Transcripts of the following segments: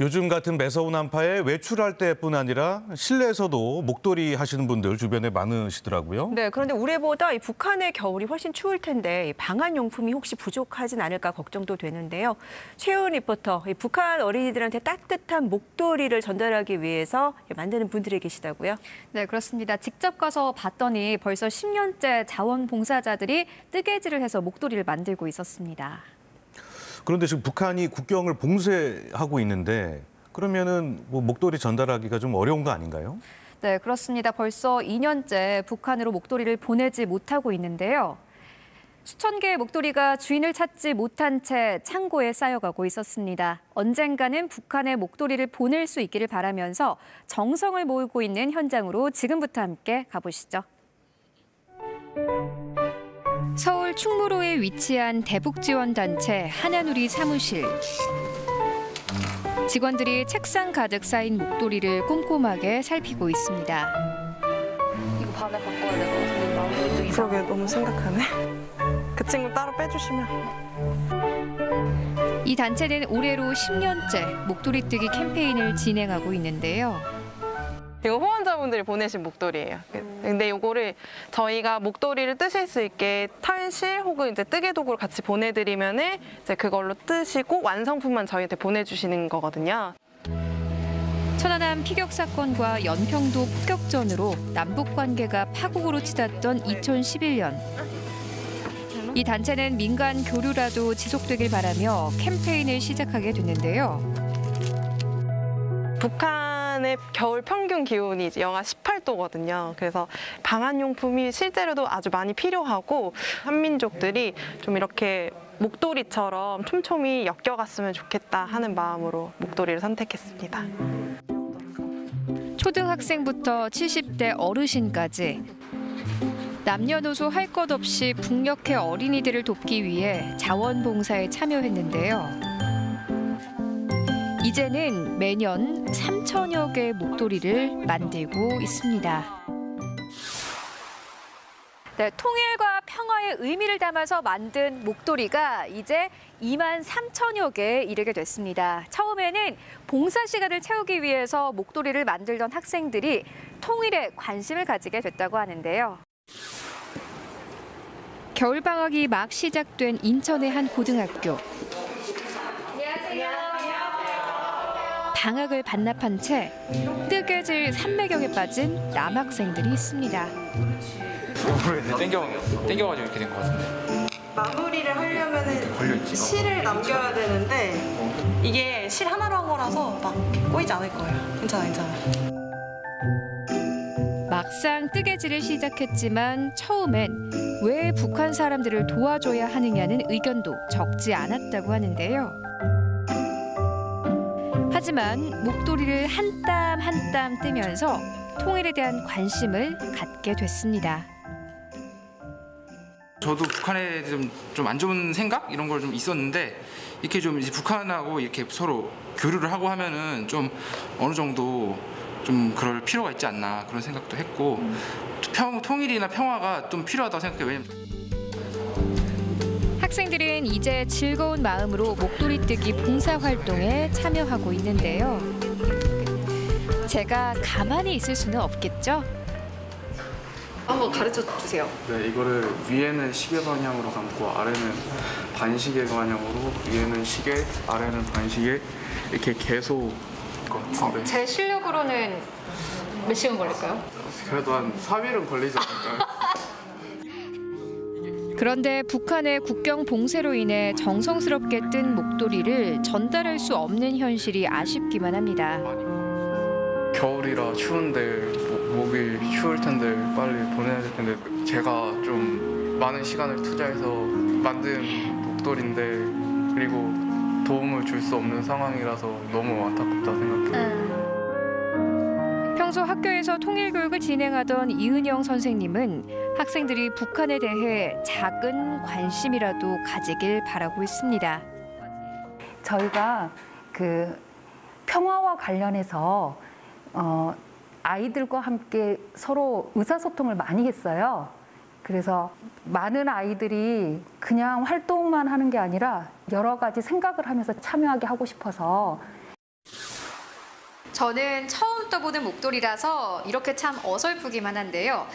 요즘 같은 매서운 한파에 외출할 때뿐 아니라 실내에서도 목도리 하시는 분들 주변에 많으시더라고요. 네, 그런데 올해보다 이 북한의 겨울이 훨씬 추울 텐데 방한 용품이 혹시 부족하진 않을까 걱정도 되는데요. 최은 리포터, 이 북한 어린이들한테 따뜻한 목도리를 전달하기 위해서 만드는 분들이 계시다고요? 네, 그렇습니다. 직접 가서 봤더니 벌써 10년째 자원봉사자들이 뜨개질을 해서 목도리를 만들고 있었습니다. 그런데 지금 북한이 국경을 봉쇄하고 있는데 그러면은 뭐 목도리 전달하기가 좀 어려운 거 아닌가요? 네, 그렇습니다. 벌써 2년째 북한으로 목도리를 보내지 못하고 있는데요. 수천 개의 목도리가 주인을 찾지 못한 채 창고에 쌓여가고 있었습니다. 언젠가는 북한에 목도리를 보낼 수 있기를 바라면서 정성을 모으고 있는 현장으로 지금부터 함께 가보시죠. 서울 충무로에 위치한 대북지원단체 하나누리 사무실. 직원들이 책상 가득 쌓인 목도리를 꼼꼼하게 살피고 있습니다. 이거 밤에 바꿔야 될 것 같은데 마음이 또 이상. 그러게 너무 심각하네. 그 친구 따로 빼주시면. 이 단체는 올해로 10년째 목도리 뜨기 캠페인을 진행하고 있는데요. 이거 후원자분들이 보내신 목도리예요. 근데 이거를 저희가 목도리를 뜨실 수 있게 탈실 혹은 이제 뜨개 도구를 같이 보내드리면은 이제 그걸로 뜨시고 완성품만 저희한테 보내주시는 거거든요. 천안함 피격 사건과 연평도 폭격전으로 남북 관계가 파국으로 치닫던 2011년. 이 단체는 민간 교류라도 지속되길 바라며 캠페인을 시작하게 됐는데요. 북한의 겨울 평균 기온이 이제 영하 18도거든요. 그래서 방한용품이 실제로도 아주 많이 필요하고 한민족들이 좀 이렇게 목도리처럼 촘촘히 엮여갔으면 좋겠다 하는 마음으로 목도리를 선택했습니다. 초등학생부터 70대 어르신까지 남녀노소 할 것 없이 북녘의 어린이들을 돕기 위해 자원봉사에 참여했는데요. 이제는 매년 3천여 개의 목도리를 만들고 있습니다. 네, 통일과 평화의 의미를 담아서 만든 목도리가 이제 2만 3천여 개에 이르게 됐습니다. 처음에는 봉사 시간을 채우기 위해서 목도리를 만들던 학생들이 통일에 관심을 가지게 됐다고 하는데요. 겨울방학이 막 시작된 인천의 한 고등학교. 방학을 반납한 채 뜨개질 산매경에 빠진 남학생들이 있습니다. 땡겨가지고 이렇게 된 것 같은데. 마무리를 하려면은 실을 남겨야 되는데 이게 실 하나로 한 거라서 막 꼬이지 않을 거예요. 괜찮아요. 막상 뜨개질을 시작했지만 처음엔 왜 북한 사람들을 도와줘야 하느냐는 의견도 적지 않았다고 하는데요. 하지만 목도리를 한 땀 한 땀 뜨면서 통일에 대한 관심을 갖게 됐습니다. 저도 북한에 좀 안 좋은 생각 이런 걸 좀 있었는데 이렇게 좀 이제 북한하고 이렇게 서로 교류를 하고 하면은 좀 어느 정도 좀 그럴 필요가 있지 않나 그런 생각도 했고 통일이나 평화가 좀 필요하다고 생각해요. 왜냐면 학생들은 이제 즐거운 마음으로 목도리 뜨기 봉사활동에 참여하고 있는데요. 제가 가만히 있을 수는 없겠죠? 한번 가르쳐 주세요. 네, 이거를 위에는 시계 방향으로 감고 아래는 반시계 방향으로 위에는 시계, 아래는 반시계 이렇게 계속 같은데. 제 실력으로는 몇 시간 걸릴까요? 그래도 한 3일은 걸리지 않을까요? 그런데 북한의 국경 봉쇄로 인해 정성스럽게 뜬 목도리를 전달할 수 없는 현실이 아쉽기만 합니다. 겨울이라 추운데 목이 추울 텐데 빨리 보내야 될 텐데 제가 좀 많은 시간을 투자해서 만든 목도리인데 그리고 도움을 줄 수 없는 상황이라서 너무 안타깝다 생각해요. 평소 학교에서 통일교육을 진행하던 이은영 선생님은 학생들이 북한에 대해 작은 관심이라도 가지길 바라고 있습니다. 저희가 그 평화와 관련해서 아이들과 함께 서로 의사소통을 많이 했어요. 그래서 많은 아이들이 그냥 활동만 하는 게 아니라 여러 가지 생각을 하면서 참여하게 하고 싶어서. 저는 처음 떠보는 목도리라서 이렇게 참 어설프기만 한데요.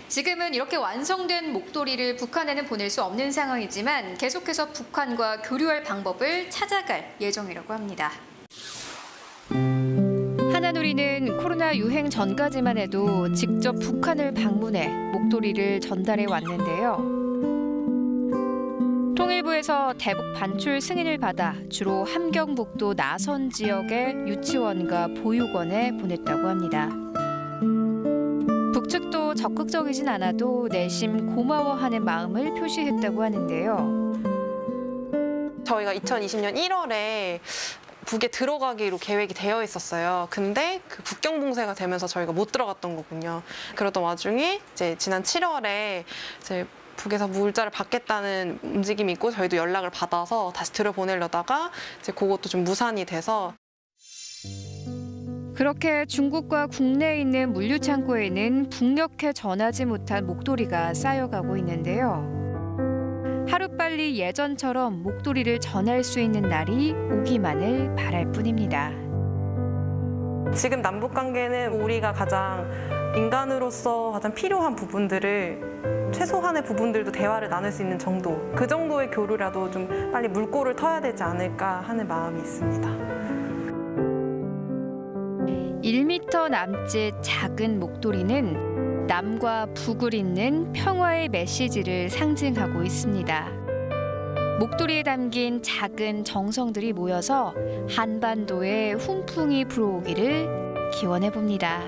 지금은 이렇게 완성된 목도리를 북한에는 보낼 수 없는 상황이지만 계속해서 북한과 교류할 방법을 찾아갈 예정이라고 합니다. 하나누리는 코로나 유행 전까지만 해도 직접 북한을 방문해 목도리를 전달해 왔는데요. 통일부에서 대북 반출 승인을 받아 주로 함경북도 나선 지역의 유치원과 보육원에 보냈다고 합니다. 북측도 적극적이진 않아도 내심 고마워하는 마음을 표시했다고 하는데요. 저희가 2020년 1월에 북에 들어가기로 계획이 되어 있었어요. 근데 그 국경 봉쇄가 되면서 저희가 못 들어갔던 거군요. 그러던 와중에 이제 지난 7월에 이제 북에서 물자를 받겠다는 움직임이 있고 저희도 연락을 받아서 다시 들여보내려다가 이제 그것도 좀 무산이 돼서. 그렇게 중국과 국내에 있는 물류 창고에는 북녘에 전하지 못한 목도리가 쌓여가고 있는데요. 하루빨리 예전처럼 목도리를 전할 수 있는 날이 오기만을 바랄 뿐입니다. 지금 남북 관계는 우리가 가장 인간으로서 가장 필요한 부분들을 최소한의 부분들도 대화를 나눌 수 있는 정도, 그 정도의 교류라도 좀 빨리 물꼬를 터야 되지 않을까 하는 마음이 있습니다. 1m 남짓 작은 목도리는 남과 북을 잇는 평화의 메시지를 상징하고 있습니다. 목도리에 담긴 작은 정성들이 모여서 한반도에 훈풍이 불어오기를 기원해 봅니다.